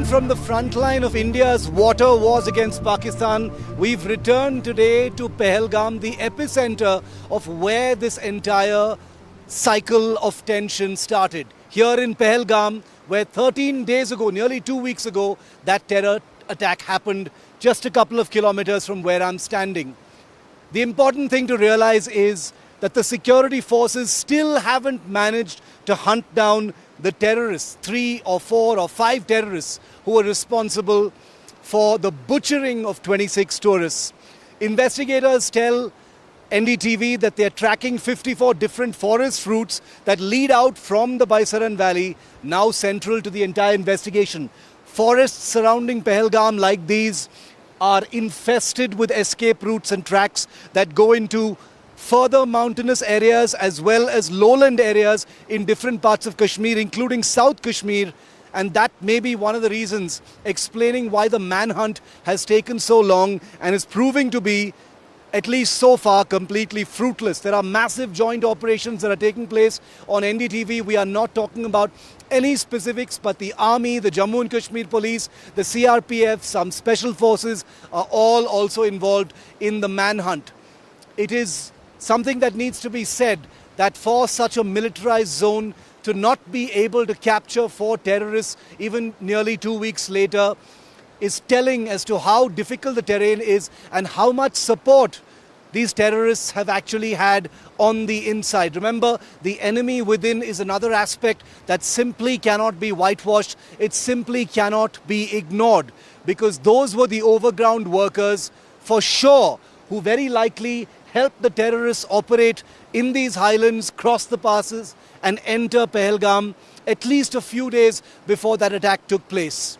from the front line of India's water wars against Pakistan, we've returned today to Pahalgam, the epicenter of where this entire cycle of tension started. Here in Pahalgam, where 13 days ago, nearly 2 weeks ago, that terror attack happened just a couple of kilometers from where I'm standing. The important thing to realize is that the security forces still haven't managed to hunt down the terrorists, 3 or 4 or 5 terrorists who were responsible for the butchering of 26 tourists. Investigators tell NDTV that they are tracking 54 different forest routes that lead out from the Baisaran Valley, now central to the entire investigation. Forests surrounding Pahalgam like these are infested with escape routes and tracks that go into further mountainous areas as well as lowland areas in different parts of Kashmir, including South Kashmir. And that may be one of the reasons explaining why the manhunt has taken so long and is proving to be, at least so far, completely fruitless. There are massive joint operations that are taking place on NDTV. We are not talking about any specifics, but the army, the Jammu and Kashmir police, the CRPF, some special forces are all also involved in the manhunt. It is something that needs to be said that for such a militarized zone to not be able to capture 4 terrorists even nearly 2 weeks later is telling as to how difficult the terrain is and how much support these terrorists have actually had on the inside. Remember, the enemy within is another aspect that simply cannot be whitewashed. It simply cannot be ignored, because those were the overground workers for sure who very likely helped the terrorists operate in these highlands, cross the passes and enter Pahalgam at least a few days before that attack took place.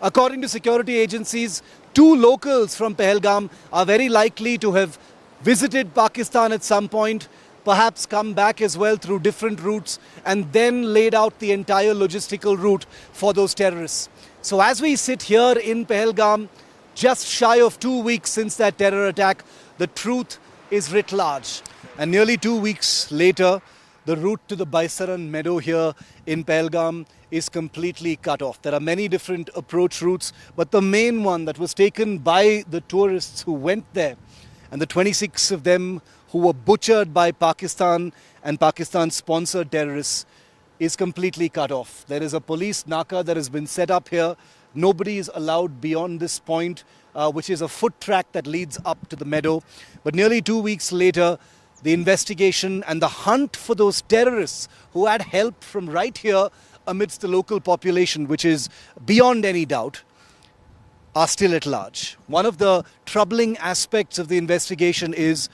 According to security agencies, 2 locals from Pahalgam are very likely to have visited Pakistan at some point, perhaps come back as well through different routes, and then laid out the entire logistical route for those terrorists. So as we sit here in Pahalgam, just shy of 2 weeks since that terror attack, the truth is writ large. And nearly 2 weeks later, the route to the Baisaran meadow here in Pahalgam is completely cut off. There are many different approach routes, but the main one that was taken by the tourists who went there, and the 26 of them who were butchered by Pakistan and Pakistan-sponsored terrorists, is completely cut off. There is a police naka that has been set up here. Nobody is allowed beyond this point, which is a foot track that leads up to the meadow. But nearly 2 weeks later, the investigation and the hunt for those terrorists who had help from right here amidst the local population, which is beyond any doubt, are still at large. One of the troubling aspects of the investigation is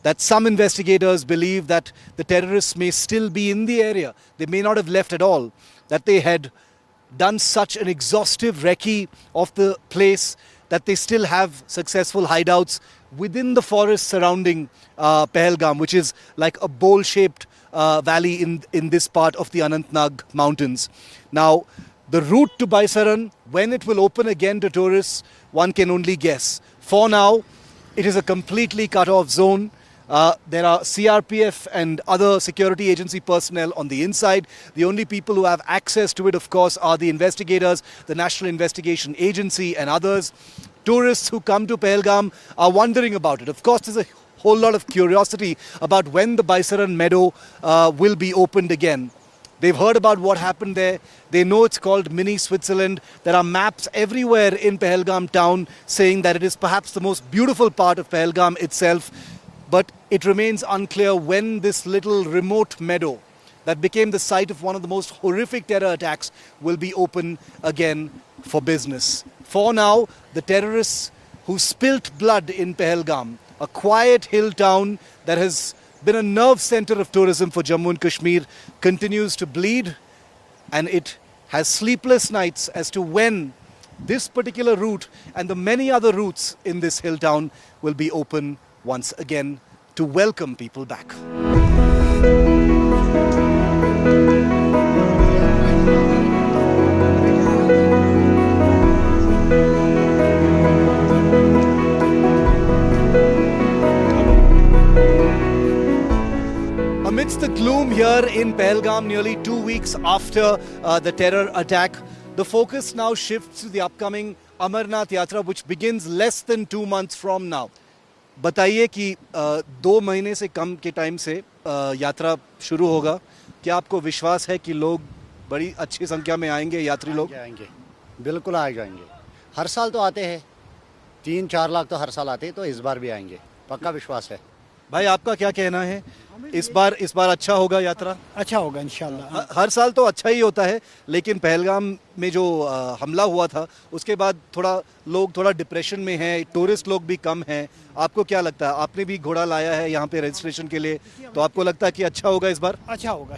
that some investigators believe that the terrorists may still be in the area. They may not have left at all, that they had done such an exhaustive recce of the place that they still have successful hideouts within the forest surrounding Pahalgam, which is like a bowl-shaped valley in this part of the Anantnag mountains. Now, the route to Baisaran, when it will open again to tourists, one can only guess. For now, it is a completely cut-off zone. There are CRPF and other security agency personnel on the inside. The only people who have access to it, of course, are the investigators, the National Investigation Agency and others. Tourists who come to Pahalgam are wondering about it. Of course, there's a whole lot of curiosity about when the Baisaran meadow will be opened again. They've heard about what happened there. They know it's called Mini Switzerland. There are maps everywhere in Pahalgam town saying that it is perhaps the most beautiful part of Pahalgam itself. But it remains unclear when this little remote meadow that became the site of one of the most horrific terror attacks will be open again for business. For now, the terrorists who spilt blood in Pahalgam, a quiet hill town that has been a nerve center of tourism for Jammu and Kashmir, continues to bleed, and it has sleepless nights as to when this particular route and the many other routes in this hill town will be open once again to welcome people back. Amidst the gloom here in Pahalgam, nearly 2 weeks after the terror attack, The focus now shifts to the upcoming Amarnath Yatra, which begins less than 2 months from now. बताइए कि 2 महीने से कम के time से यात्रा शुरू होगा. क्या आपको विश्वास है कि लोग बड़ी अच्छी संख्या में आएंगे, यात्री लोग? आएंगे, बिल्कुल आ जाएंगे. हर साल तो आते हैं, 3-4 लाख तो हर साल आते हैं, तो इस बार भी आएंगे, पक्का विश्वास है. भाई आपका क्या कहना है? इस बार अच्छा होगा यात्रा? अच्छा होगा इंशाल्लाह. हर साल तो अच्छा ही होता है, लेकिन पहलगाम में जो हमला हुआ था उसके बाद लोग थोड़ा डिप्रेशन में हैं, टूरिस्ट लोग भी कम हैं. आपको क्या लगता है? आपने भी घोड़ा लाया है यहाँ पे रजिस्ट्रेशन के लिए, तो आपको लगता है कि अच्छा होगा इस बार? अच्छा होगा,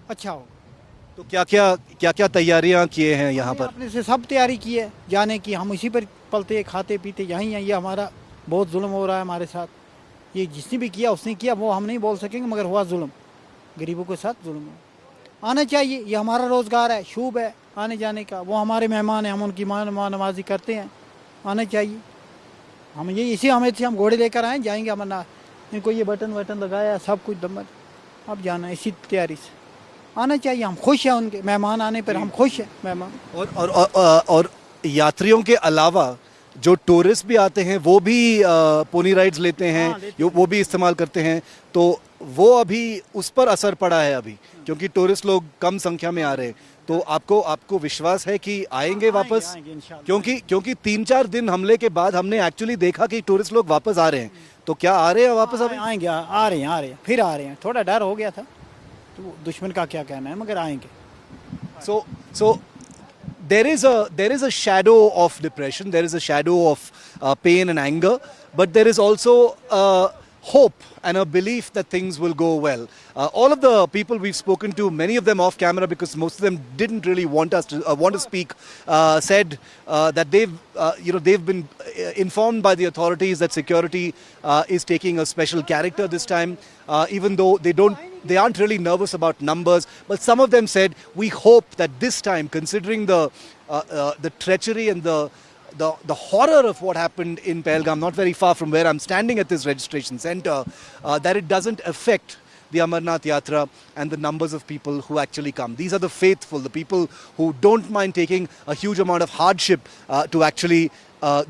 अच्छा होगा. तो क्या तैयारियां किए हैं यहाँ पर? अपने से सब तैयारी की है जाने की. हम इसी पर पलते खाते पीते यहीं हैं. ये हमारा बहुत जुल्म हो रहा है हमारे साथ. ये जिसने भी किया उसने किया, वो हम नहीं बोल सकेंगे, मगर हुआ जुल्म. गरीबों के साथ जुल्म हुआ. आना चाहिए, ये हमारा रोज़गार है, शुभ है आने जाने का. वो हमारे मेहमान हैं, हम उनकी नवाजी करते हैं. आना चाहिए. हम ये इसी हमें से हम घोड़े लेकर आए, जाएंगे अमरनाथ. इनको ये बटन लगाया, सब कुछ दमन. अब जाना है इसी तैयारी से. आना चाहिए, हम खुश हैं उनके मेहमान आने पर. हम खुश हैं मेहमान. और यात्रियों के अलावा जो टूरिस्ट भी आते हैं वो भी पोनी राइड्स लेते हैं, वो भी इस्तेमाल करते हैं. तो वो अभी उस पर असर पड़ा है अभी, क्योंकि टूरिस्ट लोग कम संख्या में आ रहे हैं. तो आपको विश्वास है कि आएंगे वापस? क्योंकि 3-4 दिन हमले के बाद हमने एक्चुअली देखा कि टूरिस्ट लोग वापस आ रहे हैं. तो क्या आ रहे हैं वापस? अभी आएंगे, आ रहे हैं, फिर आ रहे हैं. थोड़ा डर हो गया था, तो दुश्मन का क्या कहना है, मगर आएंगे. So there is a shadow of depression, there is a shadow of pain and anger, but there is also hope and a belief that things will go well. All of the people we've spoken to, many of them off camera because most of them didn't really want to speak, said that they've been informed by the authorities that security is taking a special character this time, even though they aren't really nervous about numbers. But some of them said, we hope that this time, considering the treachery and the horror of what happened in Pahalgam, not very far from where I'm standing at this registration center, that it doesn't affect the Amarnath Yatra and the numbers of people who actually come. These are the faithful, the people who don't mind taking a huge amount of hardship to actually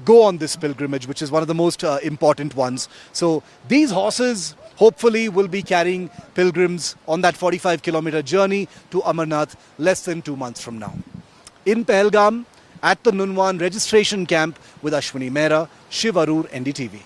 go on this pilgrimage, which is one of the most important ones. So these horses hopefully will be carrying pilgrims on that 45-kilometer journey to Amarnath less than 2 months from now. In Pahalgam, at the Nunwan registration camp with Ashwini Mehra, Shiv Arur, NDTV.